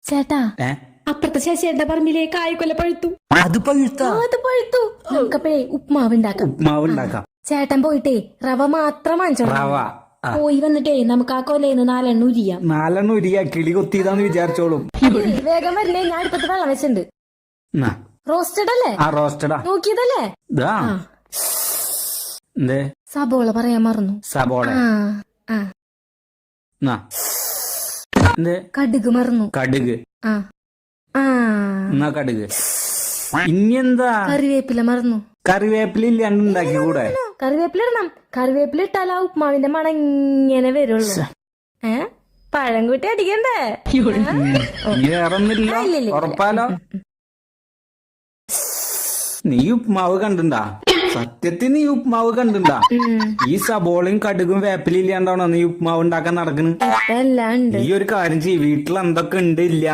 ചേട്ടാ ഏ അപ്പുറത്തെ ശശിയുടെ പറമ്പിലെ കായ്ക്കൊല പഴുത്തു. അത് പഴുത്താ? അത് പഴുത്തു. നമുക്കപ്പോഴേ ഉപ്മാവ് ഉണ്ടാക്കാം. ഉപ്മാവ് ഉണ്ടാക്കാം. ചേട്ടൻ പോയിട്ടേ റവ മാത്രം വാങ്ങിച്ചോ. റവ പോയി വന്നിട്ടേ നമുക്ക് ആ കൊലയിന്ന് 4 എണ്ണം ഉരിയാം. 4 എണ്ണം ഉരിയാ. കിളി കൊത്തിയതാന്ന് വിചാരിച്ചോളും. വേഗം വരണേ, ഞാൻ അടുപ്പത്ത് വെള്ളം വെച്ചിട്ടുണ്ട്. റോസ്റ്റഡ് അല്ലേ? ആ റോസ്റ്റഡാ. നോക്കിയതല്ലേ? എന്തേ സബോള പറയാൻ മറന്നു. സബോള. കടുക് മറന്നു. കടുക്. എന്നാ കടുക്. ഇനിയെന്താ? കറിവേപ്പില മറന്നു. കറിവേപ്പില ഇല്ലാണ്ട് ഉണ്ടാക്കി കൂടെ? കറിവേപ്പില ഇടണം. കറിവേപ്പില ഇട്ടാൽ ആ ഉപ്മാവിന്റെ മണം ഇങ്ങനെ വരുള്ളൂ. പഴം കൂട്ടി അടിക്കണ്ടേ? വേറൊന്നില്ല. ഉറപ്പാലോ? നീ ഉപ്മാവ് കണ്ടിണ്ടാ? സത്യത്തിൽ നീ ഉപ്മാവ് കണ്ടിണ്ടാ? ഈ സബോളയും കടുകും വേപ്പിലും ഇല്ലാണ്ടാണോ നീ ഉപ്മാവ് ഉണ്ടാക്കാൻ നടക്കുന്നത്? എല്ലാം ഉണ്ട്. ഈ ഒരു കാര്യം ചെയ്യ്, വീട്ടിൽ എന്തൊക്കെ ഉണ്ട് ഇല്ല